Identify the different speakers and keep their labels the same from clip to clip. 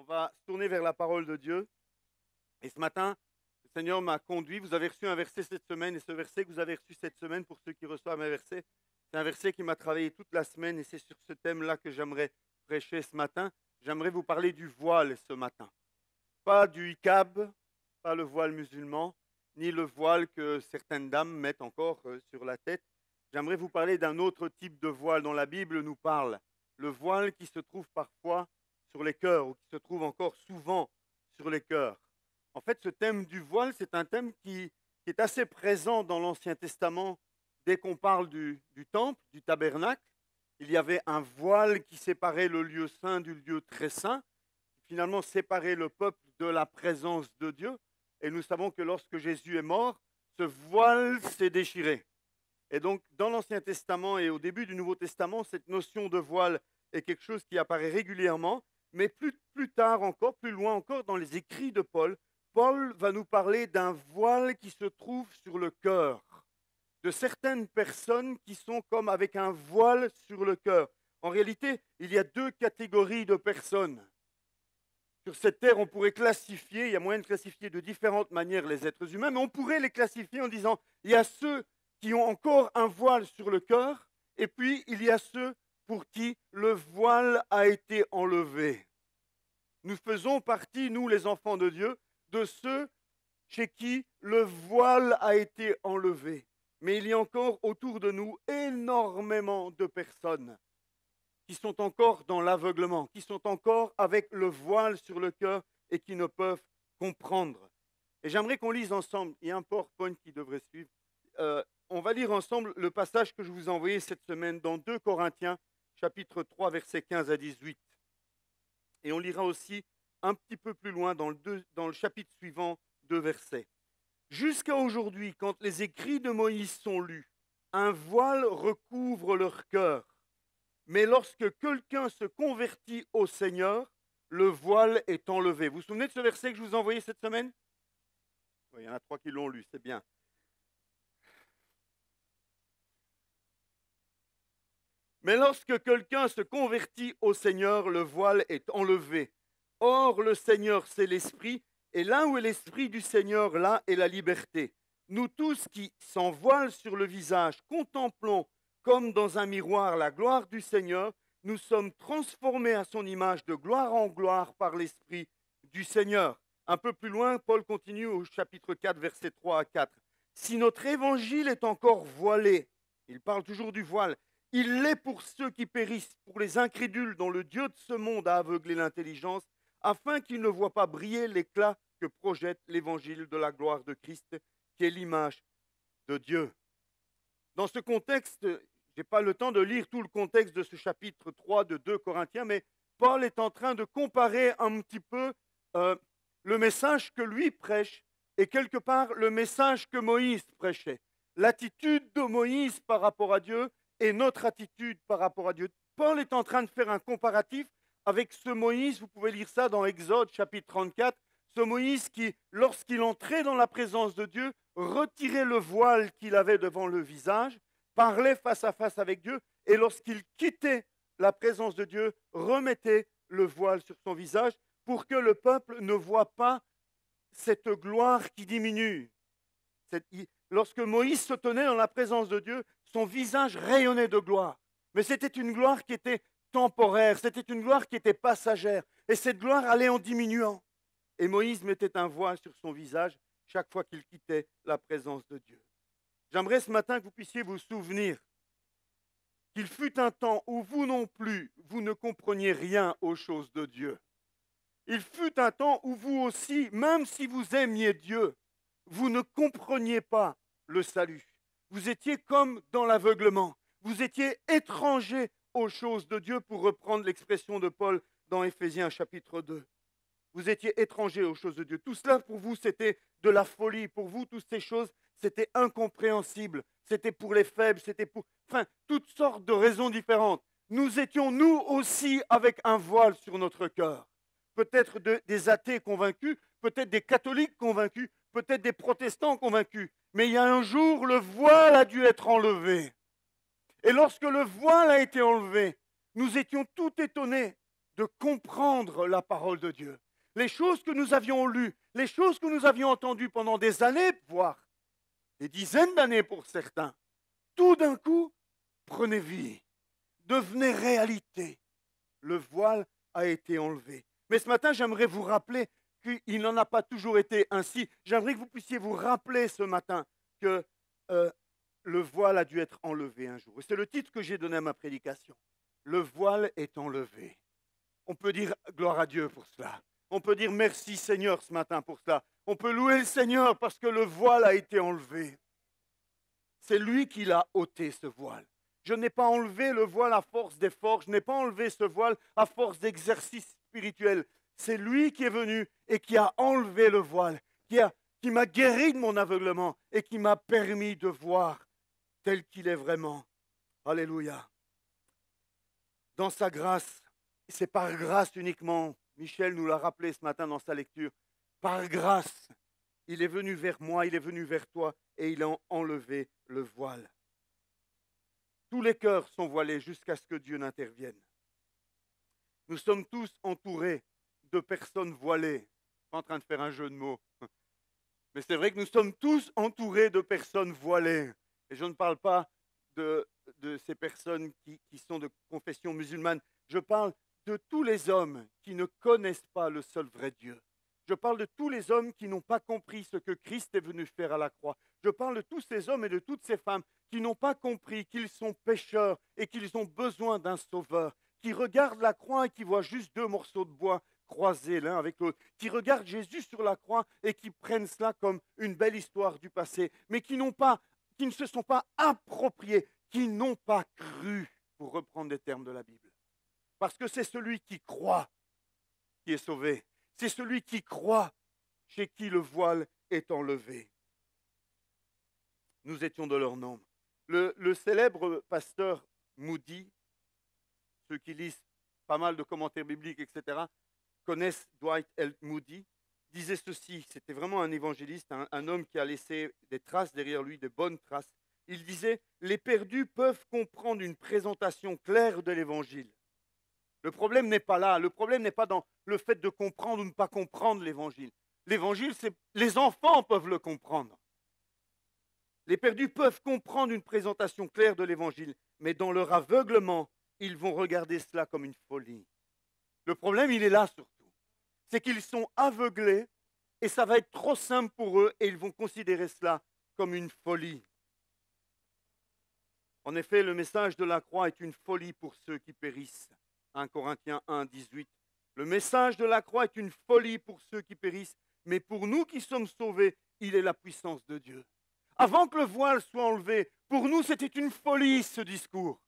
Speaker 1: On va se tourner vers la parole de Dieu. Et ce matin, le Seigneur m'a conduit. Vous avez reçu un verset cette semaine, et ce verset que vous avez reçu cette semaine, pour ceux qui reçoivent un verset, c'est un verset qui m'a travaillé toute la semaine, et c'est sur ce thème-là que j'aimerais prêcher ce matin. J'aimerais vous parler du voile ce matin. Pas du hijab, pas le voile musulman, ni le voile que certaines dames mettent encore sur la tête. J'aimerais vous parler d'un autre type de voile dont la Bible nous parle. Le voile qui se trouve parfois sur les cœurs, ou qui se trouve encore souvent sur les cœurs. En fait, ce thème du voile, c'est un thème qui est assez présent dans l'Ancien Testament. Dès qu'on parle du temple, du tabernacle, il y avait un voile qui séparait le lieu saint du lieu très saint, qui finalement séparait le peuple de la présence de Dieu. Et nous savons que lorsque Jésus est mort, ce voile s'est déchiré. Et donc, dans l'Ancien Testament et au début du Nouveau Testament, cette notion de voile est quelque chose qui apparaît régulièrement, mais plus tard encore, plus loin encore, dans les écrits de Paul, Paul va nous parler d'un voile qui se trouve sur le cœur, de certaines personnes qui sont comme avec un voile sur le cœur. En réalité, il y a deux catégories de personnes. Sur cette terre, on pourrait classifier, il y a moyen de classifier de différentes manières les êtres humains, mais on pourrait les classifier en disant, il y a ceux qui ont encore un voile sur le cœur, et puis il y a ceux pour qui le voile a été enlevé. Nous faisons partie, nous les enfants de Dieu, de ceux chez qui le voile a été enlevé. Mais il y a encore autour de nous énormément de personnes qui sont encore dans l'aveuglement, qui sont encore avec le voile sur le cœur et qui ne peuvent comprendre. Et j'aimerais qu'on lise ensemble, il y a un PowerPoint qui devrait suivre, on va lire ensemble le passage que je vous ai envoyé cette semaine dans 2 Corinthiens, chapitre 3, versets 15 à 18. Et on lira aussi un petit peu plus loin dans le chapitre suivant, 2 versets. Jusqu'à aujourd'hui, quand les écrits de Moïse sont lus, un voile recouvre leur cœur. Mais lorsque quelqu'un se convertit au Seigneur, le voile est enlevé. Vous vous souvenez de ce verset que je vous ai envoyé cette semaine? Oui, il y en a 3 qui l'ont lu, c'est bien. Mais lorsque quelqu'un se convertit au Seigneur, le voile est enlevé. Or, le Seigneur, c'est l'Esprit, et là où est l'Esprit du Seigneur, là est la liberté. Nous tous qui, sans voile sur le visage, contemplons comme dans un miroir la gloire du Seigneur, nous sommes transformés à son image de gloire en gloire par l'Esprit du Seigneur. Un peu plus loin, Paul continue au chapitre 4, versets 3 à 4. Si notre évangile est encore voilé, il parle toujours du voile, il l'est pour ceux qui périssent, pour les incrédules dont le Dieu de ce monde a aveuglé l'intelligence, afin qu'ils ne voient pas briller l'éclat que projette l'évangile de la gloire de Christ, qui est l'image de Dieu. Dans ce contexte, je n'ai pas le temps de lire tout le contexte de ce chapitre 3 de 2 Corinthiens, mais Paul est en train de comparer un petit peu le message que lui prêche et quelque part le message que Moïse prêchait. L'attitude de Moïse par rapport à Dieu et notre attitude par rapport à Dieu. Paul est en train de faire un comparatif avec ce Moïse, vous pouvez lire ça dans Exode chapitre 34, ce Moïse qui, lorsqu'il entrait dans la présence de Dieu, retirait le voile qu'il avait devant le visage, parlait face à face avec Dieu, et lorsqu'il quittait la présence de Dieu, remettait le voile sur son visage pour que le peuple ne voie pas cette gloire qui diminue. Lorsque Moïse se tenait dans la présence de Dieu, son visage rayonnait de gloire. Mais c'était une gloire qui était temporaire, c'était une gloire qui était passagère. Et cette gloire allait en diminuant. Et Moïse mettait un voile sur son visage chaque fois qu'il quittait la présence de Dieu. J'aimerais ce matin que vous puissiez vous souvenir qu'il fut un temps où vous non plus, vous ne compreniez rien aux choses de Dieu. Il fut un temps où vous aussi, même si vous aimiez Dieu, vous ne compreniez pas le salut. Vous étiez comme dans l'aveuglement. Vous étiez étrangers aux choses de Dieu, pour reprendre l'expression de Paul dans Éphésiens chapitre 2. Vous étiez étrangers aux choses de Dieu. Tout cela pour vous, c'était de la folie. Pour vous, toutes ces choses, c'était incompréhensible. C'était pour les faibles, c'était pour... Enfin, toutes sortes de raisons différentes. Nous étions, nous aussi, avec un voile sur notre cœur. Peut-être des athées convaincus, peut-être des catholiques convaincus, peut-être des protestants convaincus. Mais il y a un jour, le voile a dû être enlevé. Et lorsque le voile a été enlevé, nous étions tout étonnés de comprendre la parole de Dieu. Les choses que nous avions lues, les choses que nous avions entendues pendant des années, voire des dizaines d'années pour certains, tout d'un coup, prenaient vie, devenaient réalité. Le voile a été enlevé. Mais ce matin, j'aimerais vous rappeler qu'il n'en a pas toujours été ainsi. J'aimerais que vous puissiez vous rappeler ce matin que le voile a dû être enlevé un jour. Et c'est le titre que j'ai donné à ma prédication. Le voile est enlevé. On peut dire gloire à Dieu pour cela. On peut dire merci Seigneur ce matin pour cela. On peut louer le Seigneur parce que le voile a été enlevé. C'est lui qui l'a ôté, ce voile. Je n'ai pas enlevé le voile à force d'efforts. Je n'ai pas enlevé ce voile à force d'exercice spirituel. C'est lui qui est venu et qui a enlevé le voile, qui m'a guéri de mon aveuglement et qui m'a permis de voir tel qu'il est vraiment. Alléluia. Dans sa grâce, c'est par grâce uniquement, Michel nous l'a rappelé ce matin dans sa lecture, par grâce, il est venu vers moi, il est venu vers toi et il a enlevé le voile. Tous les cœurs sont voilés jusqu'à ce que Dieu n'intervienne. Nous sommes tous entourés de personnes voilées. Je ne suis pas en train de faire un jeu de mots. Mais c'est vrai que nous sommes tous entourés de personnes voilées. Et je ne parle pas de ces personnes qui sont de confession musulmane. Je parle de tous les hommes qui ne connaissent pas le seul vrai Dieu. Je parle de tous les hommes qui n'ont pas compris ce que Christ est venu faire à la croix. Je parle de tous ces hommes et de toutes ces femmes qui n'ont pas compris qu'ils sont pécheurs et qu'ils ont besoin d'un sauveur, qui regardent la croix et qui voient juste deux morceaux de bois croisés l'un avec l'autre, qui regardent Jésus sur la croix et qui prennent cela comme une belle histoire du passé, mais qui ne se sont pas appropriés, qui n'ont pas cru, pour reprendre les termes de la Bible. Parce que c'est celui qui croit qui est sauvé. C'est celui qui croit chez qui le voile est enlevé. Nous étions de leur nombre. Le célèbre pasteur Moody, ceux qui lisent pas mal de commentaires bibliques, etc., connaissent Dwight L. Moody, disait ceci, c'était vraiment un évangéliste, un homme qui a laissé des traces derrière lui, des bonnes traces. Il disait, les perdus peuvent comprendre une présentation claire de l'évangile. Le problème n'est pas là, le problème n'est pas dans le fait de comprendre ou ne pas comprendre l'évangile. L'évangile, les enfants peuvent le comprendre. Les perdus peuvent comprendre une présentation claire de l'évangile, mais dans leur aveuglement, ils vont regarder cela comme une folie. Le problème, il est là surtout. C'est qu'ils sont aveuglés et ça va être trop simple pour eux et ils vont considérer cela comme une folie. En effet, le message de la croix est une folie pour ceux qui périssent. 1 Corinthiens 1, 18. Le message de la croix est une folie pour ceux qui périssent, mais pour nous qui sommes sauvés, il est la puissance de Dieu. Avant que le voile soit enlevé, pour nous c'était une folie ce discours.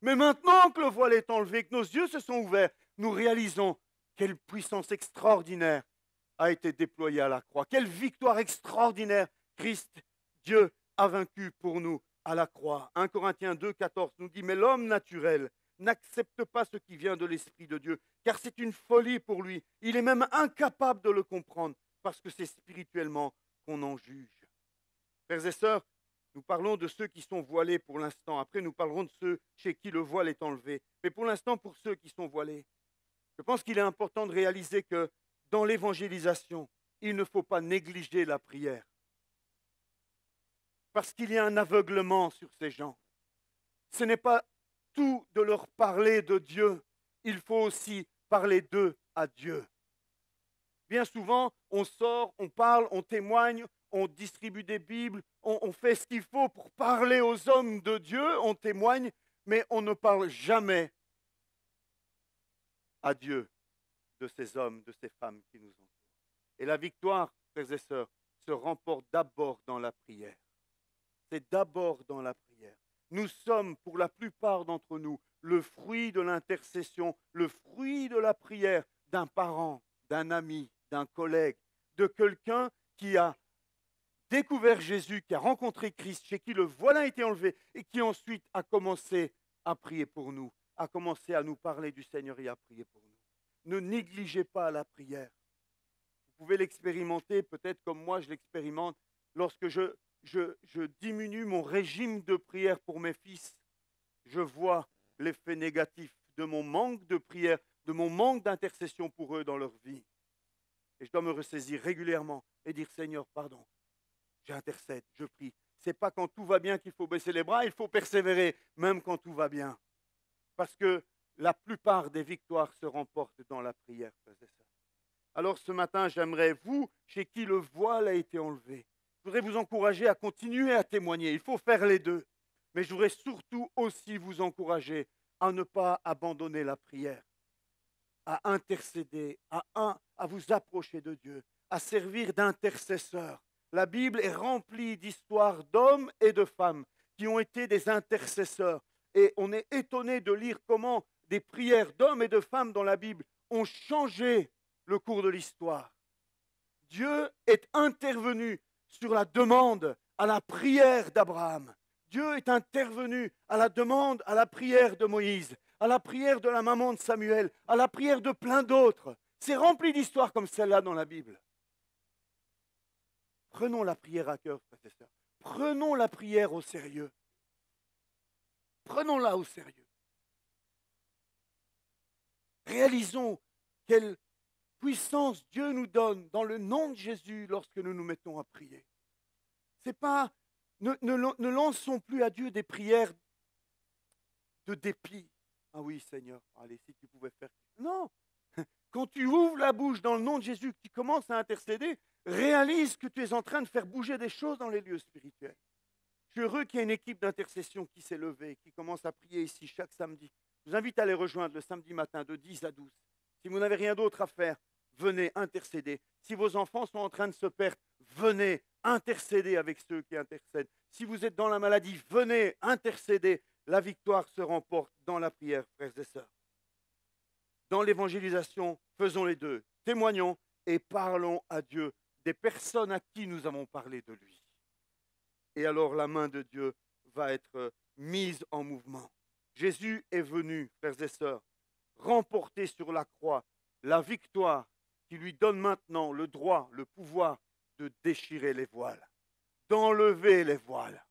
Speaker 1: Mais maintenant que le voile est enlevé, que nos yeux se sont ouverts, nous réalisons quelle puissance extraordinaire a été déployée à la croix. Quelle victoire extraordinaire Christ, Dieu, a vaincu pour nous à la croix. 1 Corinthiens 2, 14 nous dit, mais l'homme naturel n'accepte pas ce qui vient de l'Esprit de Dieu, car c'est une folie pour lui. Il est même incapable de le comprendre, parce que c'est spirituellement qu'on en juge. Frères et sœurs, nous parlons de ceux qui sont voilés pour l'instant. Après, nous parlerons de ceux chez qui le voile est enlevé. Mais pour l'instant, pour ceux qui sont voilés, je pense qu'il est important de réaliser que dans l'évangélisation, il ne faut pas négliger la prière. Parce qu'il y a un aveuglement sur ces gens. Ce n'est pas tout de leur parler de Dieu, il faut aussi parler d'eux à Dieu. Bien souvent, on sort, on parle, on témoigne, on distribue des Bibles, on fait ce qu'il faut pour parler aux hommes de Dieu, on témoigne, mais on ne parle jamais à Dieu de ces hommes, de ces femmes qui nous entourent. Et la victoire, frères et sœurs, se remporte d'abord dans la prière. C'est d'abord dans la prière. Nous sommes, pour la plupart d'entre nous, le fruit de l'intercession, le fruit de la prière d'un parent, d'un ami, d'un collègue, de quelqu'un qui a découvert Jésus, qui a rencontré Christ, chez qui le voile a été enlevé et qui ensuite a commencé à prier pour nous, a commencé à nous parler du Seigneur et à prier pour nous. Ne négligez pas la prière. Vous pouvez l'expérimenter, peut-être comme moi je l'expérimente, lorsque je diminue mon régime de prière pour mes fils, je vois l'effet négatif de mon manque de prière de mon manque d'intercession pour eux dans leur vie. Et je dois me ressaisir régulièrement et dire, Seigneur, pardon, j'intercède, je prie. Ce n'est pas quand tout va bien qu'il faut baisser les bras, il faut persévérer, même quand tout va bien. Parce que la plupart des victoires se remportent dans la prière, frères et sœurs. Alors ce matin, j'aimerais, vous, chez qui le voile a été enlevé, je voudrais vous encourager à continuer à témoigner. Il faut faire les deux. Mais je voudrais surtout aussi vous encourager à ne pas abandonner la prière, à intercéder, à vous approcher de Dieu, à servir d'intercesseur. La Bible est remplie d'histoires d'hommes et de femmes qui ont été des intercesseurs. Et on est étonné de lire comment des prières d'hommes et de femmes dans la Bible ont changé le cours de l'histoire. Dieu est intervenu sur la demande, à la prière d'Abraham. Dieu est intervenu à la demande, à la prière de Moïse, à la prière de la maman de Samuel, à la prière de plein d'autres. C'est rempli d'histoires comme celle-là dans la Bible. Prenons la prière à cœur, frères et sœurs. Prenons la prière au sérieux. Prenons-la au sérieux. Réalisons quelle puissance Dieu nous donne dans le nom de Jésus lorsque nous nous mettons à prier. C'est pas, ne lançons plus à Dieu des prières de dépit. Ah oui, Seigneur, allez, si tu pouvais faire. Non, quand tu ouvres la bouche dans le nom de Jésus, que tu commences à intercéder, réalise que tu es en train de faire bouger des choses dans les lieux spirituels. Je suis heureux qu'il y ait une équipe d'intercession qui s'est levée, qui commence à prier ici chaque samedi. Je vous invite à les rejoindre le samedi matin de 10 à 12. Si vous n'avez rien d'autre à faire, venez intercéder. Si vos enfants sont en train de se perdre, venez intercéder avec ceux qui intercèdent. Si vous êtes dans la maladie, venez intercéder. La victoire se remporte dans la prière, frères et sœurs. Dans l'évangélisation, faisons les deux. Témoignons et parlons à Dieu des personnes à qui nous avons parlé de lui. Et alors la main de Dieu va être mise en mouvement. Jésus est venu, frères et sœurs, remporter sur la croix la victoire qui lui donne maintenant le droit, le pouvoir de déchirer les voiles, d'enlever les voiles.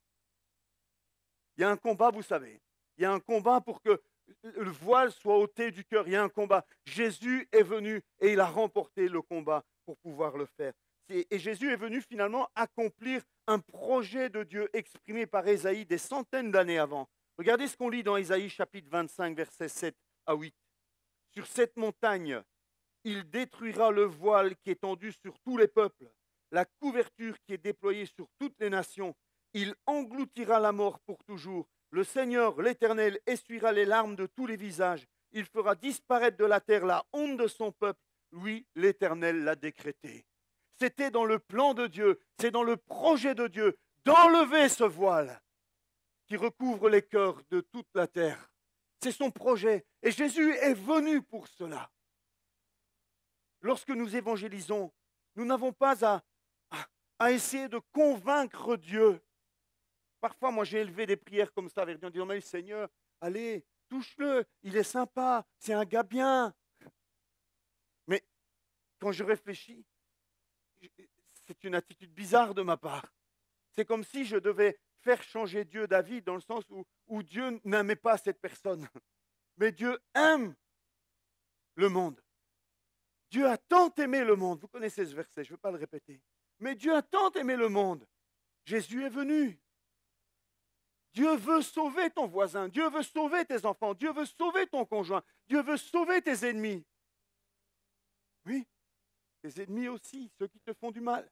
Speaker 1: Il y a un combat, vous savez. Il y a un combat pour que le voile soit ôté du cœur. Il y a un combat. Jésus est venu et il a remporté le combat pour pouvoir le faire. Et Jésus est venu finalement accomplir un projet de Dieu exprimé par Ésaïe des centaines d'années avant. Regardez ce qu'on lit dans Ésaïe chapitre 25, versets 7 à 8. Sur cette montagne, il détruira le voile qui est tendu sur tous les peuples, la couverture qui est déployée sur toutes les nations. Il engloutira la mort pour toujours. Le Seigneur, l'Éternel, essuiera les larmes de tous les visages. Il fera disparaître de la terre la honte de son peuple. Lui, l'Éternel, l'a décrété. C'était dans le plan de Dieu, c'est dans le projet de Dieu d'enlever ce voile qui recouvre les cœurs de toute la terre. C'est son projet. Et Jésus est venu pour cela. Lorsque nous évangélisons, nous n'avons pas à essayer de convaincre Dieu. Parfois, moi, j'ai élevé des prières comme ça avec Dieu en disant, mais Seigneur, allez, touche-le, il est sympa, c'est un gars bien. Mais quand je réfléchis, c'est une attitude bizarre de ma part. C'est comme si je devais faire changer Dieu d'avis dans le sens où Dieu n'aimait pas cette personne. Mais Dieu aime le monde. Dieu a tant aimé le monde. Vous connaissez ce verset, je ne veux pas le répéter. Mais Dieu a tant aimé le monde. Jésus est venu. Dieu veut sauver ton voisin. Dieu veut sauver tes enfants. Dieu veut sauver ton conjoint. Dieu veut sauver tes ennemis. Oui, tes ennemis aussi, ceux qui te font du mal.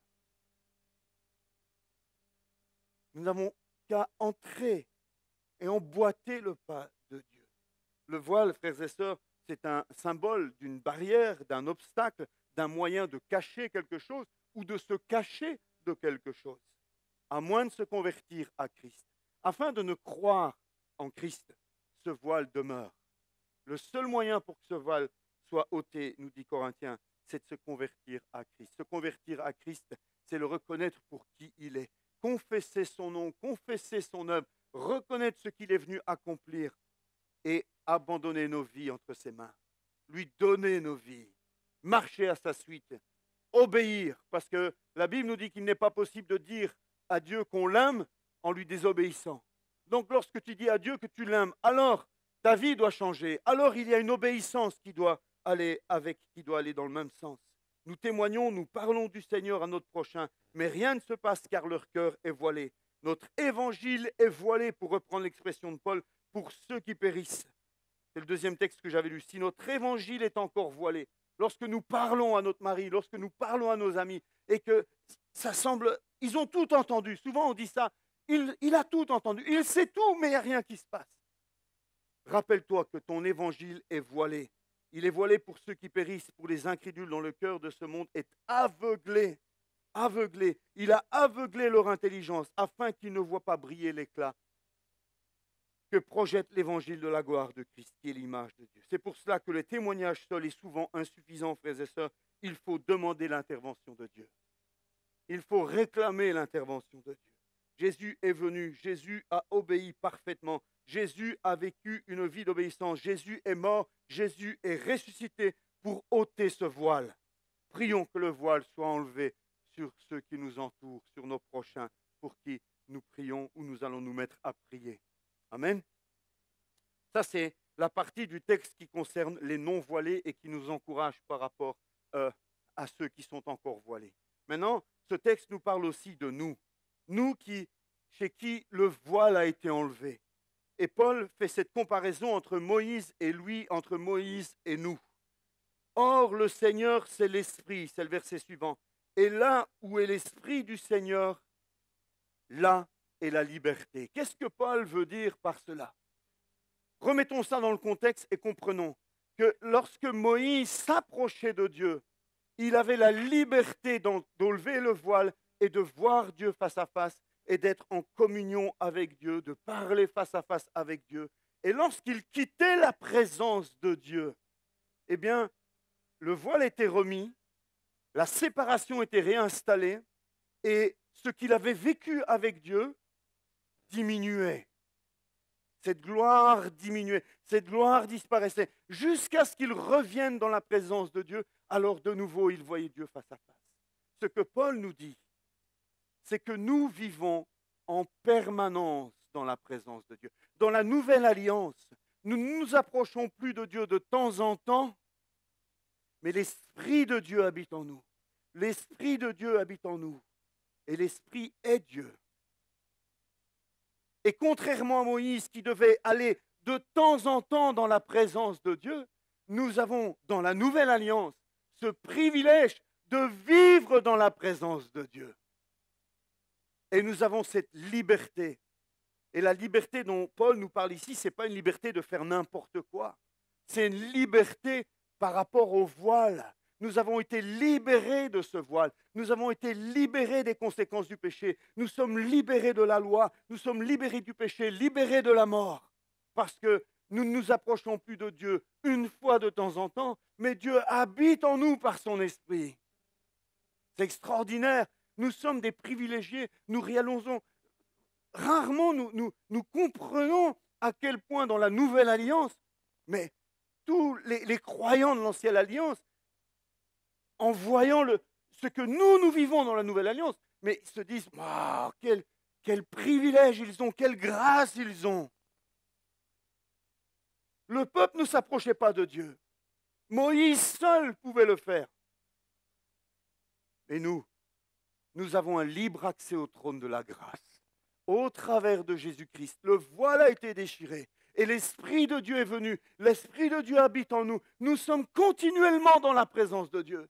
Speaker 1: Nous n'avons qu'à entrer et emboîter le pas de Dieu. Le voile, frères et sœurs, c'est un symbole d'une barrière, d'un obstacle, d'un moyen de cacher quelque chose ou de se cacher de quelque chose, à moins de se convertir à Christ. Afin de ne croire en Christ, ce voile demeure. Le seul moyen pour que ce voile soit ôté, nous dit Corinthiens, c'est de se convertir à Christ. Se convertir à Christ, c'est le reconnaître pour qui il est. Confesser son nom, confesser son œuvre, reconnaître ce qu'il est venu accomplir et abandonner nos vies entre ses mains. Lui donner nos vies, marcher à sa suite, obéir, parce que la Bible nous dit qu'il n'est pas possible de dire à Dieu qu'on l'aime en lui désobéissant. Donc lorsque tu dis à Dieu que tu l'aimes, alors ta vie doit changer, alors il y a une obéissance qui doit qui doit aller dans le même sens. Nous témoignons, nous parlons du Seigneur à notre prochain, mais rien ne se passe car leur cœur est voilé. Notre évangile est voilé, pour reprendre l'expression de Paul, pour ceux qui périssent. C'est le deuxième texte que j'avais lu. Si notre évangile est encore voilé, lorsque nous parlons à notre mari, lorsque nous parlons à nos amis, et que ça semble, ils ont tout entendu. Souvent on dit ça, il a tout entendu, il sait tout, mais il n'y a rien qui se passe. Rappelle-toi que ton évangile est voilé. Il est voilé pour ceux qui périssent, pour les incrédules dont le cœur de ce monde est aveuglé. Aveuglé. Il a aveuglé leur intelligence afin qu'ils ne voient pas briller l'éclat que projette l'évangile de la gloire de Christ, qui est l'image de Dieu. C'est pour cela que le témoignage seul est souvent insuffisant, frères et sœurs. Il faut demander l'intervention de Dieu. Il faut réclamer l'intervention de Dieu. Jésus est venu, Jésus a obéi parfaitement, Jésus a vécu une vie d'obéissance, Jésus est mort, Jésus est ressuscité pour ôter ce voile. Prions que le voile soit enlevé sur ceux qui nous entourent, sur nos prochains, pour qui nous prions ou nous allons nous mettre à prier. Amen. Ça, c'est la partie du texte qui concerne les non-voilés et qui nous encourage par rapport à ceux qui sont encore voilés. Maintenant, ce texte nous parle aussi de nous. Nous chez qui le voile a été enlevé. Et Paul fait cette comparaison entre Moïse et lui, entre Moïse et nous. Or, le Seigneur, c'est l'Esprit, c'est le verset suivant. Et là où est l'Esprit du Seigneur, là est la liberté. Qu'est-ce que Paul veut dire par cela? Remettons ça dans le contexte et comprenons que lorsque Moïse s'approchait de Dieu, il avait la liberté d'enlever le voile et de voir Dieu face à face et d'être en communion avec Dieu, de parler face à face avec Dieu. Et lorsqu'il quittait la présence de Dieu, eh bien, le voile était remis, la séparation était réinstallée et ce qu'il avait vécu avec Dieu diminuait. Cette gloire diminuait, cette gloire disparaissait, jusqu'à ce qu'il revienne dans la présence de Dieu. Alors de nouveau, il voyait Dieu face à face. Ce que Paul nous dit, c'est que nous vivons en permanence dans la présence de Dieu. Dans la nouvelle alliance, nous ne nous approchons plus de Dieu de temps en temps, mais l'Esprit de Dieu habite en nous. L'Esprit de Dieu habite en nous. Et l'Esprit est Dieu. Et contrairement à Moïse qui devait aller de temps en temps dans la présence de Dieu, nous avons dans la nouvelle alliance ce privilège de vivre dans la présence de Dieu. Et nous avons cette liberté. Et la liberté dont Paul nous parle ici, ce n'est pas une liberté de faire n'importe quoi. C'est une liberté par rapport au voile. Nous avons été libérés de ce voile. Nous avons été libérés des conséquences du péché. Nous sommes libérés de la loi. Nous sommes libérés du péché, libérés de la mort. Parce que nous ne nous approchons plus de Dieu une fois de temps en temps, mais Dieu habite en nous par son esprit. C'est extraordinaire. Nous sommes des privilégiés. Nous réalisons. Rarement nous comprenons à quel point dans la nouvelle alliance, mais tous les croyants de l'ancienne alliance, en voyant ce que nous vivons dans la nouvelle alliance, mais ils se disent oh, quel privilège ils ont, quelle grâce ils ont. Le peuple ne s'approchait pas de Dieu. Moïse seul pouvait le faire. Et nous avons un libre accès au trône de la grâce. Au travers de Jésus-Christ, le voile a été déchiré et l'Esprit de Dieu est venu. L'Esprit de Dieu habite en nous. Nous sommes continuellement dans la présence de Dieu.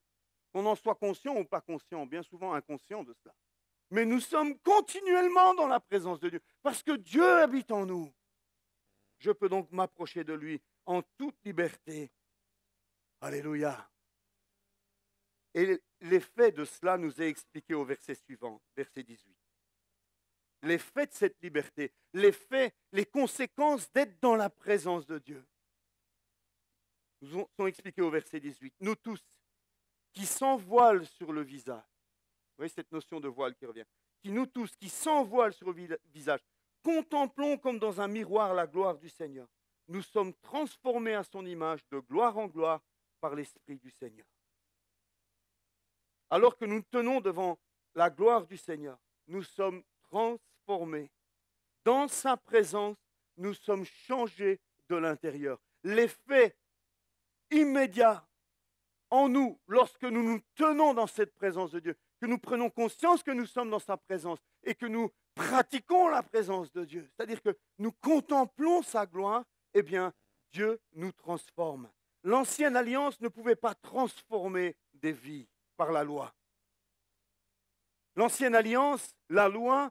Speaker 1: Qu'on en soit conscient ou pas conscient, bien souvent inconscient de cela. Mais nous sommes continuellement dans la présence de Dieu parce que Dieu habite en nous. Je peux donc m'approcher de lui en toute liberté. Alléluia. Et l'effet de cela nous est expliqué au verset suivant, verset 18. L'effet de cette liberté, l'effet, les conséquences d'être dans la présence de Dieu nous sont expliqués au verset 18. Nous tous, qui sans voile sur le visage, vous voyez cette notion de voile qui revient, nous tous, qui sans voile sur le visage, contemplons comme dans un miroir la gloire du Seigneur. Nous sommes transformés à son image de gloire en gloire par l'Esprit du Seigneur. Alors que nous tenons devant la gloire du Seigneur, nous sommes transformés. Dans sa présence, nous sommes changés de l'intérieur. L'effet immédiat en nous lorsque nous nous tenons dans cette présence de Dieu, que nous prenons conscience que nous sommes dans sa présence et que nous pratiquons la présence de Dieu, c'est-à-dire que nous contemplons sa gloire, eh bien, Dieu nous transforme. L'ancienne alliance ne pouvait pas transformer des vies par la loi. L'ancienne alliance, la loi,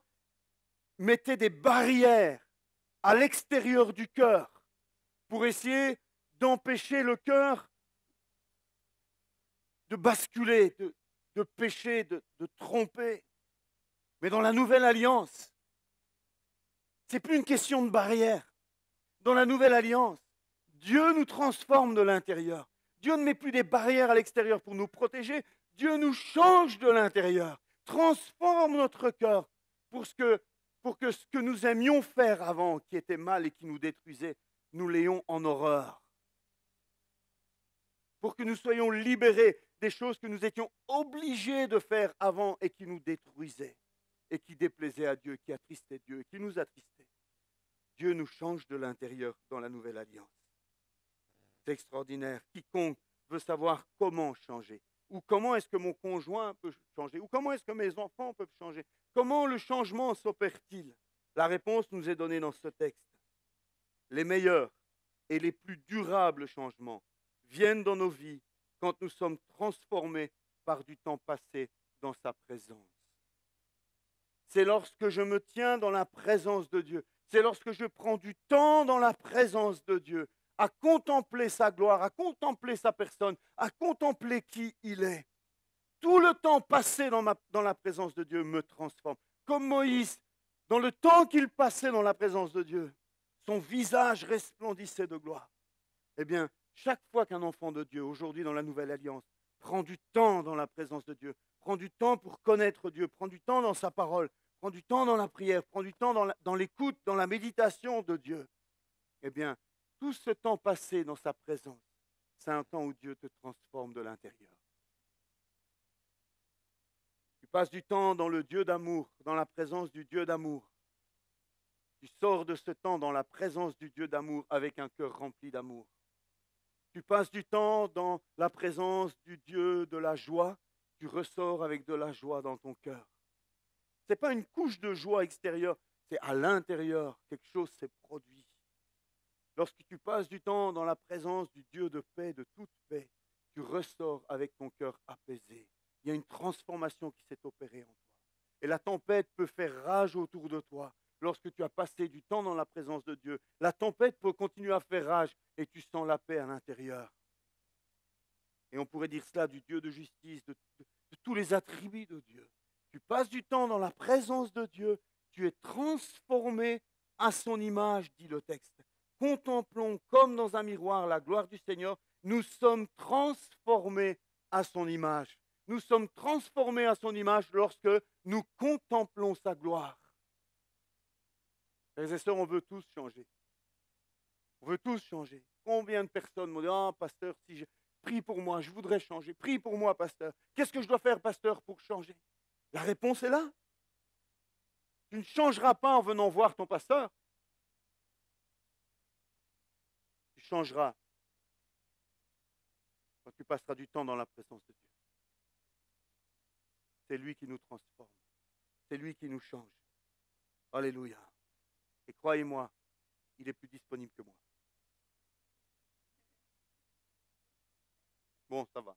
Speaker 1: mettait des barrières à l'extérieur du cœur pour essayer d'empêcher le cœur de basculer, de pécher, de tromper. Mais dans la nouvelle alliance, ce n'est plus une question de barrière. Dans la nouvelle alliance, Dieu nous transforme de l'intérieur. Dieu ne met plus des barrières à l'extérieur pour nous protéger. Dieu nous change de l'intérieur, transforme notre cœur pour que ce que nous aimions faire avant, qui était mal et qui nous détruisait, nous l'ayons en horreur. Pour que nous soyons libérés des choses que nous étions obligés de faire avant et qui nous détruisaient et qui déplaisaient à Dieu, qui attristaient Dieu et qui nous attristaient. Dieu nous change de l'intérieur dans la nouvelle alliance. C'est extraordinaire. Quiconque veut savoir comment changer, ou comment est-ce que mon conjoint peut changer, ou comment est-ce que mes enfants peuvent changer, comment le changement s'opère-t-il? La réponse nous est donnée dans ce texte. Les meilleurs et les plus durables changements viennent dans nos vies quand nous sommes transformés par du temps passé dans sa présence. C'est lorsque je me tiens dans la présence de Dieu, c'est lorsque je prends du temps dans la présence de Dieu, à contempler sa gloire, à contempler sa personne, à contempler qui il est. Tout le temps passé dans la présence de Dieu me transforme. Comme Moïse, dans le temps qu'il passait dans la présence de Dieu, son visage resplendissait de gloire. Eh bien, chaque fois qu'un enfant de Dieu, aujourd'hui dans la Nouvelle Alliance, prend du temps dans la présence de Dieu, prend du temps pour connaître Dieu, prend du temps dans sa parole, prend du temps dans la prière, prend du temps dans l'écoute, dans la méditation de Dieu, eh bien, tout ce temps passé dans sa présence, c'est un temps où Dieu te transforme de l'intérieur. Tu passes du temps dans le Dieu d'amour, dans la présence du Dieu d'amour. Tu sors de ce temps dans la présence du Dieu d'amour avec un cœur rempli d'amour. Tu passes du temps dans la présence du Dieu de la joie, tu ressors avec de la joie dans ton cœur. Ce n'est pas une couche de joie extérieure, c'est à l'intérieur, quelque chose s'est produit. Lorsque tu passes du temps dans la présence du Dieu de paix, de toute paix, tu ressors avec ton cœur apaisé. Il y a une transformation qui s'est opérée en toi. Et la tempête peut faire rage autour de toi. Lorsque tu as passé du temps dans la présence de Dieu, la tempête peut continuer à faire rage et tu sens la paix à l'intérieur. Et on pourrait dire cela du Dieu de justice, de tous les attributs de Dieu. Tu passes du temps dans la présence de Dieu, tu es transformé à son image, dit le texte. Contemplons comme dans un miroir la gloire du Seigneur, nous sommes transformés à son image. Nous sommes transformés à son image lorsque nous contemplons sa gloire. Frères et sœurs, on veut tous changer. On veut tous changer. Combien de personnes m'ont dit « Ah, pasteur, si je prie pour moi, je voudrais changer. Prie pour moi, pasteur. Qu'est-ce que je dois faire, pasteur, pour changer ?» La réponse est là. Tu ne changeras pas en venant voir ton pasteur. Tu changeras quand tu passeras du temps dans la présence de Dieu. C'est lui qui nous transforme. C'est lui qui nous change. Alléluia. Et croyez-moi, il est plus disponible que moi. Bon, ça va.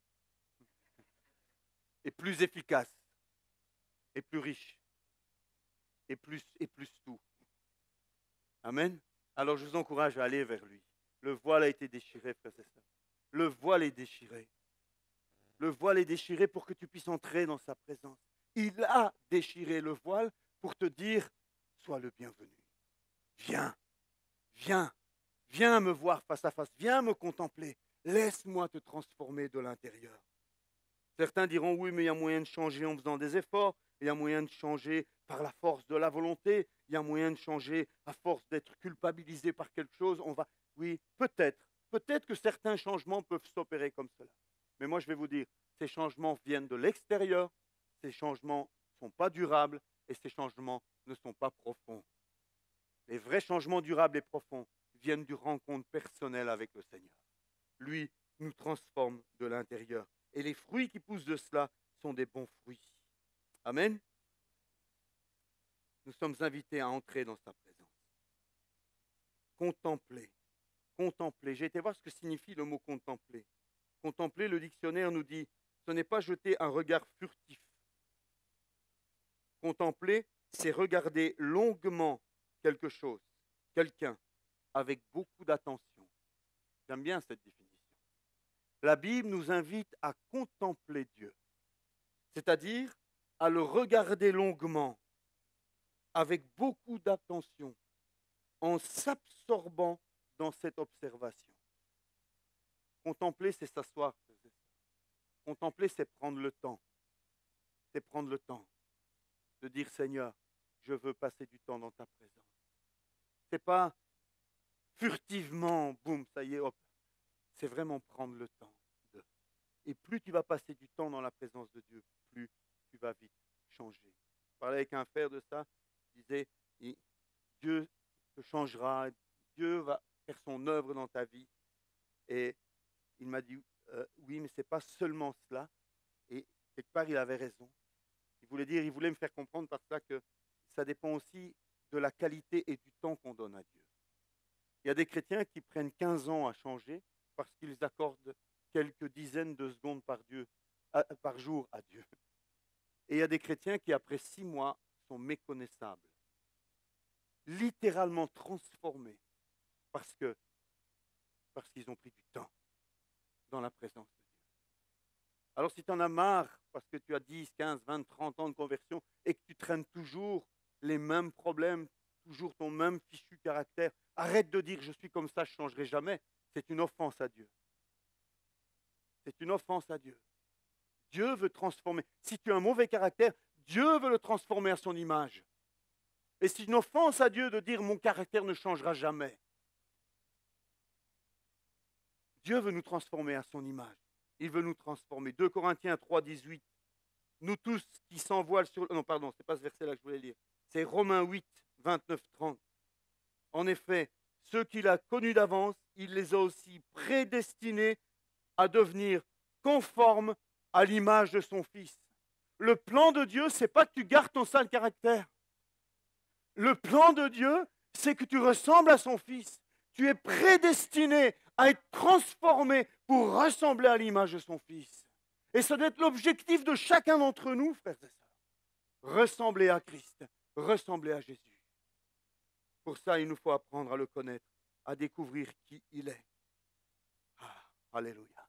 Speaker 1: Et plus efficace. Et plus riche. Et plus tout. Amen. Alors je vous encourage à aller vers lui. Le voile a été déchiré, frères et sœurs. Le voile est déchiré. Le voile est déchiré pour que tu puisses entrer dans sa présence. Il a déchiré le voile pour te dire, sois le bienvenu. Viens, viens, viens me voir face à face, viens me contempler. Laisse-moi te transformer de l'intérieur. Certains diront, oui, mais il y a moyen de changer en faisant des efforts, il y a moyen de changer par la force de la volonté, il y a moyen de changer à force d'être culpabilisé par quelque chose. Oui, peut-être que certains changements peuvent s'opérer comme cela. Mais moi, je vais vous dire, ces changements viennent de l'extérieur, ces changements ne sont pas durables et ces changements ne sont pas profonds. Les vrais changements durables et profonds viennent du rencontre personnelle avec le Seigneur. Lui nous transforme de l'intérieur. Et les fruits qui poussent de cela sont des bons fruits. Amen. Nous sommes invités à entrer dans sa présence. Contempler. Contempler. J'ai été voir ce que signifie le mot contempler. Contempler, le dictionnaire nous dit, ce n'est pas jeter un regard furtif. Contempler, c'est regarder longuement quelque chose, quelqu'un, avec beaucoup d'attention. J'aime bien cette définition. La Bible nous invite à contempler Dieu, c'est-à-dire à le regarder longuement, avec beaucoup d'attention, en s'absorbant dans cette observation. Contempler, c'est s'asseoir. Contempler, c'est prendre le temps. C'est prendre le temps de dire, Seigneur, je veux passer du temps dans ta présence. C'est pas furtivement, boum, ça y est, hop. C'est vraiment prendre le temps de. Et plus tu vas passer du temps dans la présence de Dieu, plus tu vas vite changer. Je parlais avec un frère de ça, il disait, Dieu te changera, Dieu va faire son œuvre dans ta vie. Et il m'a dit, oui, mais ce n'est pas seulement cela. Et quelque part, il avait raison. Il voulait me faire comprendre par ça que ça dépend aussi de la qualité et du temps qu'on donne à Dieu. Il y a des chrétiens qui prennent 15 ans à changer parce qu'ils accordent quelques dizaines de secondes par jour à Dieu. Et il y a des chrétiens qui, après 6 mois, sont méconnaissables, littéralement transformés parce qu'ils ont pris du temps dans la présence de Dieu. Alors si tu en as marre parce que tu as 10, 15, 20, 30 ans de conversion et que tu traînes toujours les mêmes problèmes, toujours ton même fichu caractère, arrête de dire je suis comme ça, je ne changerai jamais. C'est une offense à Dieu. C'est une offense à Dieu. Dieu veut transformer. Si tu as un mauvais caractère, Dieu veut le transformer à son image. Et c'est une offense à Dieu de dire mon caractère ne changera jamais. Dieu veut nous transformer à son image. Il veut nous transformer. 2 Corinthiens 3, 18. Nous tous qui s'envoilent sur... Non, pardon, ce n'est pas ce verset-là que je voulais lire. C'est Romains 8, 29, 30. En effet, ceux qu'il a connus d'avance, il les a aussi prédestinés à devenir conformes à l'image de son Fils. Le plan de Dieu, ce n'est pas que tu gardes ton sale caractère. Le plan de Dieu, c'est que tu ressembles à son Fils. Tu es prédestiné à être transformé pour ressembler à l'image de son Fils. Et ça doit être l'objectif de chacun d'entre nous, frères et sœurs. Ressembler à Christ, ressembler à Jésus. Pour ça, il nous faut apprendre à le connaître, à découvrir qui il est. Ah, alléluia.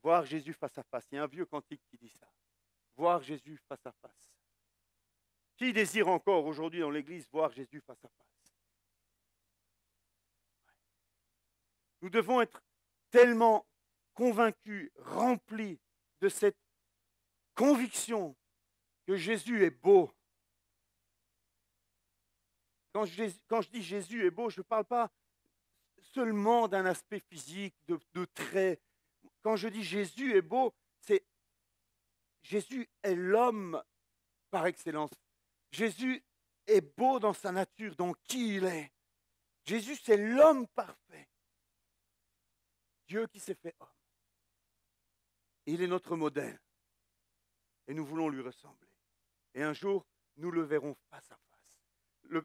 Speaker 1: Voir Jésus face à face. Il y a un vieux cantique qui dit ça. Voir Jésus face à face. Qui désire encore aujourd'hui dans l'Église voir Jésus face à face? Nous devons être tellement convaincus, remplis de cette conviction que Jésus est beau. Quand je dis Jésus est beau, je ne parle pas seulement d'un aspect physique, de traits. Quand je dis Jésus est beau, c'est Jésus est l'homme par excellence. Jésus est beau dans sa nature, dans qui il est. Jésus, c'est l'homme parfait. Dieu qui s'est fait homme. Il est notre modèle. Et nous voulons lui ressembler. Et un jour, nous le verrons face à face.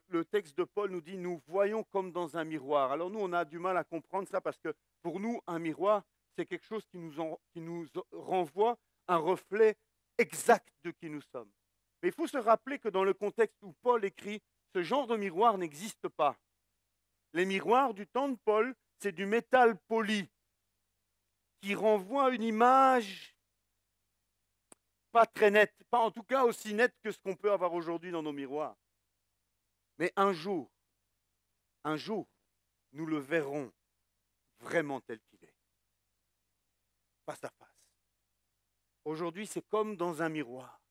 Speaker 1: Le texte de Paul nous dit, nous voyons comme dans un miroir. Alors nous, on a du mal à comprendre ça parce que pour nous, un miroir, c'est quelque chose qui nous renvoie un reflet exact de qui nous sommes. Mais il faut se rappeler que dans le contexte où Paul écrit, ce genre de miroir n'existe pas. Les miroirs du temps de Paul, c'est du métal poli qui renvoie à une image pas très nette, pas en tout cas aussi nette que ce qu'on peut avoir aujourd'hui dans nos miroirs. Mais un jour, nous le verrons vraiment tel qu'il est, face à face. Aujourd'hui, c'est comme dans un miroir,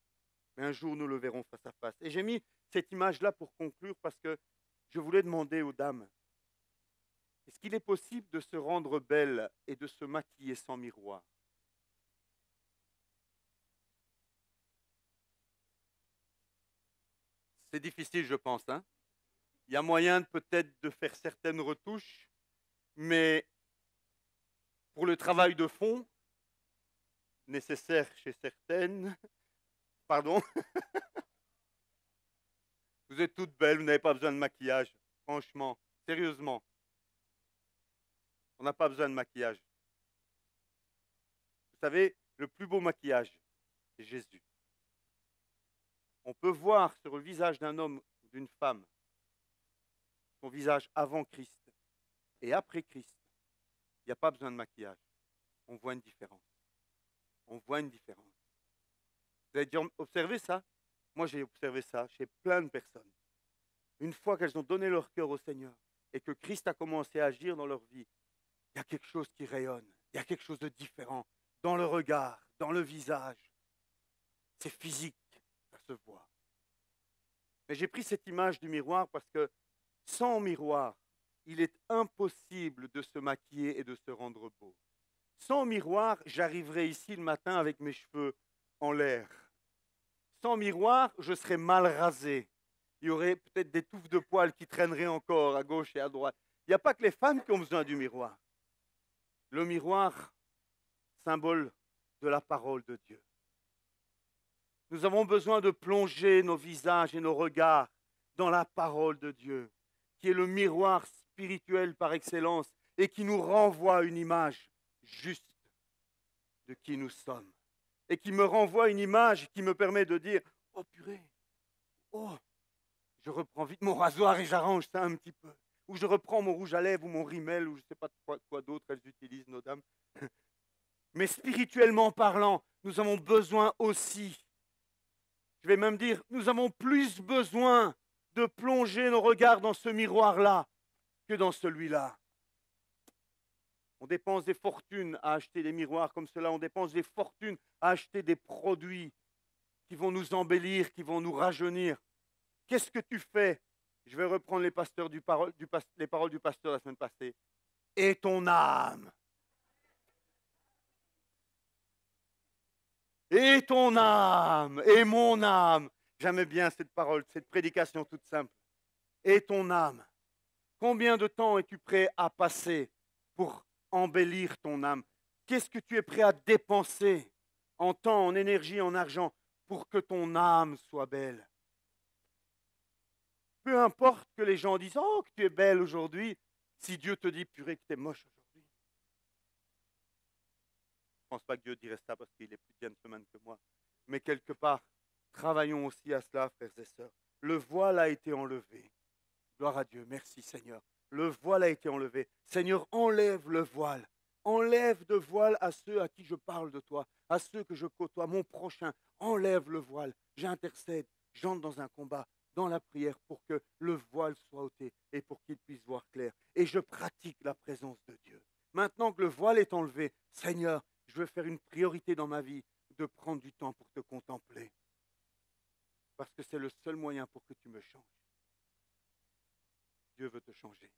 Speaker 1: mais un jour, nous le verrons face à face. Et j'ai mis cette image-là pour conclure parce que je voulais demander aux dames, est-ce qu'il est possible de se rendre belle et de se maquiller sans miroir? C'est difficile, je pense. Hein? Il y a moyen peut-être de faire certaines retouches, mais pour le travail de fond nécessaire chez certaines. Pardon. Vous êtes toutes belles, vous n'avez pas besoin de maquillage. Franchement, sérieusement. On n'a pas besoin de maquillage. Vous savez, le plus beau maquillage, c'est Jésus. On peut voir sur le visage d'un homme ou d'une femme son visage avant Christ et après Christ. Il n'y a pas besoin de maquillage. On voit une différence. On voit une différence. Vous avez déjà observé ça? Moi, j'ai observé ça chez plein de personnes. Une fois qu'elles ont donné leur cœur au Seigneur et que Christ a commencé à agir dans leur vie, il y a quelque chose qui rayonne. Il y a quelque chose de différent dans le regard, dans le visage. C'est physique, ça se voit. Mais j'ai pris cette image du miroir parce que sans miroir, il est impossible de se maquiller et de se rendre beau. Sans miroir, j'arriverai ici le matin avec mes cheveux en l'air. Sans miroir, je serais mal rasé. Il y aurait peut-être des touffes de poils qui traîneraient encore à gauche et à droite. Il n'y a pas que les femmes qui ont besoin du miroir. Le miroir, symbole de la parole de Dieu. Nous avons besoin de plonger nos visages et nos regards dans la parole de Dieu, qui est le miroir spirituel par excellence et qui nous renvoie à une image juste de qui nous sommes. Et qui me renvoie une image qui me permet de dire « Oh purée, oh, je reprends vite mon rasoir et j'arrange ça un petit peu. » Ou je reprends mon rouge à lèvres ou mon rimel ou je ne sais pas quoi d'autre elles utilisent, nos dames. Mais spirituellement parlant, nous avons besoin aussi, je vais même dire, nous avons plus besoin de plonger nos regards dans ce miroir-là que dans celui-là. On dépense des fortunes à acheter des miroirs comme cela, on dépense des fortunes à acheter des produits qui vont nous embellir, qui vont nous rajeunir. Qu'est-ce que tu fais? Je vais reprendre les paroles du pasteur la semaine passée. Et ton âme. Et ton âme, et mon âme. J'aimais bien cette parole, cette prédication toute simple. Et ton âme. Combien de temps es-tu prêt à passer pour embellir ton âme? Qu'est-ce que tu es prêt à dépenser en temps, en énergie, en argent pour que ton âme soit belle? Peu importe que les gens disent « Oh, que tu es belle aujourd'hui », si Dieu te dit « Purée, que tu es moche aujourd'hui ». Je ne pense pas que Dieu dirait ça parce qu'il est plus gentleman que moi. Mais quelque part, travaillons aussi à cela, frères et sœurs. Le voile a été enlevé. Gloire à Dieu, merci Seigneur. Le voile a été enlevé. Seigneur, enlève le voile. Enlève de voile à ceux à qui je parle de toi, à ceux que je côtoie, mon prochain. Enlève le voile. J'intercède, j'entre dans un combat, dans la prière pour que le voile soit ôté et pour qu'il puisse voir clair. Et je pratique la présence de Dieu. Maintenant que le voile est enlevé, Seigneur, je veux faire une priorité dans ma vie de prendre du temps pour te contempler. Parce que c'est le seul moyen pour que tu me changes. Dieu veut te changer.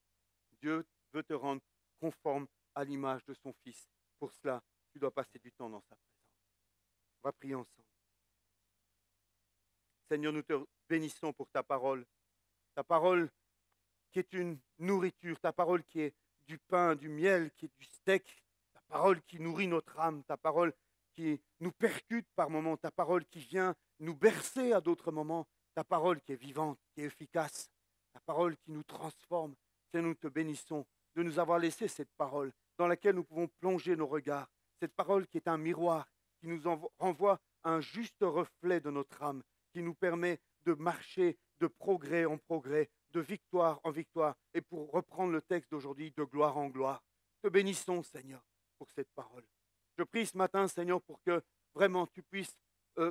Speaker 1: Dieu veut te rendre conforme à l'image de son Fils. Pour cela, tu dois passer du temps dans sa présence. On va prier ensemble. Seigneur, nous te bénissons pour ta parole qui est une nourriture, ta parole qui est du pain, du miel, qui est du steak, ta parole qui nourrit notre âme, ta parole qui nous percute par moments, ta parole qui vient nous bercer à d'autres moments, ta parole qui est vivante, qui est efficace, ta parole qui nous transforme. Seigneur, nous te bénissons de nous avoir laissé cette parole dans laquelle nous pouvons plonger nos regards, cette parole qui est un miroir, qui nous renvoie à un juste reflet de notre âme, qui nous permet de marcher de progrès en progrès, de victoire en victoire, et pour reprendre le texte d'aujourd'hui, de gloire en gloire. Te bénissons, Seigneur, pour cette parole. Je prie ce matin, Seigneur, pour que vraiment tu puisses,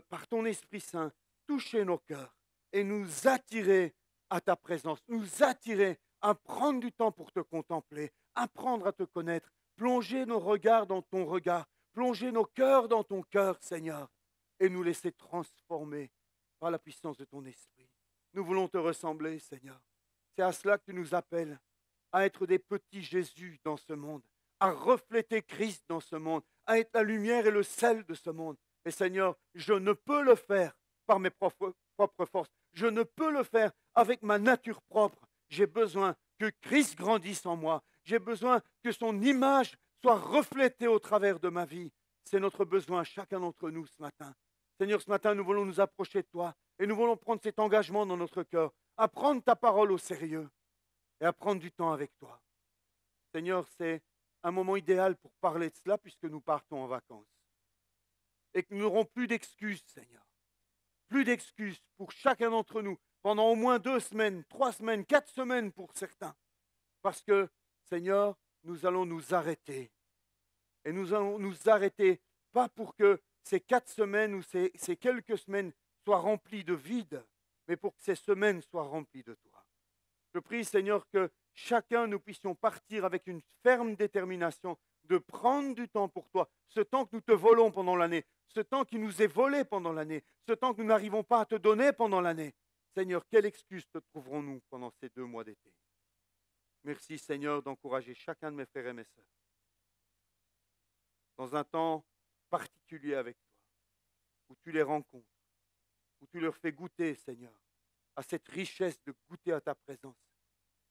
Speaker 1: par ton Esprit Saint, toucher nos cœurs et nous attirer à ta présence, nous attirer à prendre du temps pour te contempler, apprendre à te connaître, plonger nos regards dans ton regard, plonger nos cœurs dans ton cœur, Seigneur, et nous laisser transformer par la puissance de ton Esprit. Nous voulons te ressembler, Seigneur. C'est à cela que tu nous appelles, à être des petits Jésus dans ce monde, à refléter Christ dans ce monde, à être la lumière et le sel de ce monde. Et Seigneur, je ne peux le faire par mes propres forces. Je ne peux le faire avec ma nature propre. J'ai besoin que Christ grandisse en moi. J'ai besoin que son image soit reflété au travers de ma vie. C'est notre besoin, chacun d'entre nous ce matin. Seigneur, ce matin, nous voulons nous approcher de toi et nous voulons prendre cet engagement dans notre cœur, à prendre ta parole au sérieux et à prendre du temps avec toi. Seigneur, c'est un moment idéal pour parler de cela puisque nous partons en vacances. Et que nous n'aurons plus d'excuses, Seigneur. Plus d'excuses pour chacun d'entre nous pendant au moins 2 semaines, 3 semaines, 4 semaines pour certains. Parce que, Seigneur, nous allons nous arrêter. Et nous allons nous arrêter, pas pour que ces 4 semaines ou ces quelques semaines soient remplies de vide, mais pour que ces semaines soient remplies de toi. Je prie, Seigneur, que chacun nous puissions partir avec une ferme détermination de prendre du temps pour toi, ce temps que nous te volons pendant l'année, ce temps qui nous est volé pendant l'année, ce temps que nous n'arrivons pas à te donner pendant l'année. Seigneur, quelle excuse te trouverons-nous pendant ces 2 mois d'été? Merci, Seigneur, d'encourager chacun de mes frères et mes sœurs dans un temps particulier avec toi, où tu les rencontres, où tu leur fais goûter, Seigneur, à cette richesse de goûter à ta présence.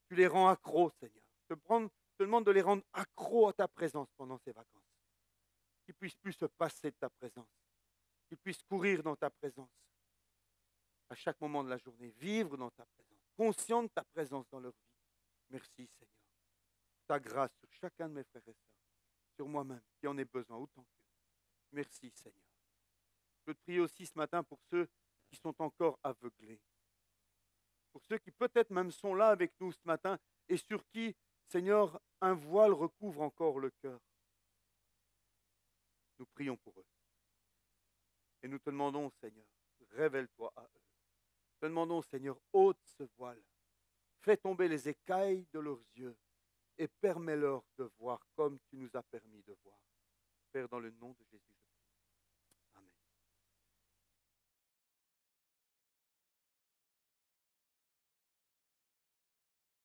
Speaker 1: Tu les rends accros, Seigneur. Je te demande de les rendre accros à ta présence pendant ces vacances. Qu'ils ne puissent plus se passer de ta présence. Qu'ils puissent courir dans ta présence à chaque moment de la journée, vivre dans ta présence, conscients de ta présence dans leur vie. Merci, Seigneur. Ta grâce sur chacun de mes frères et sœurs, sur moi-même, qui en ai besoin autant qu'eux. Merci, Seigneur. Je te prie aussi ce matin pour ceux qui sont encore aveuglés. Pour ceux qui peut-être même sont là avec nous ce matin et sur qui, Seigneur, un voile recouvre encore le cœur. Nous prions pour eux. Et nous te demandons, Seigneur, révèle-toi à eux. Te demandons, Seigneur, ôte ce voile. Fais tomber les écailles de leurs yeux et permets-leur de voir comme tu nous as permis de voir. Père, dans le nom de Jésus.